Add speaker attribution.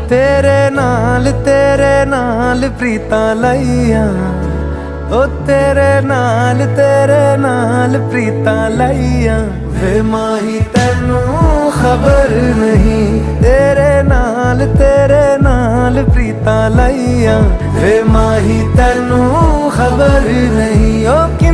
Speaker 1: तेरे नाल प्रीतां लाइयां, ओ तेरे नाल प्रीतां लाइयां। वे माही तैनू खबर नहीं, तेरे नाल प्रीतां लाइयां। वे माही तैनू खबर नहीं, ओ कि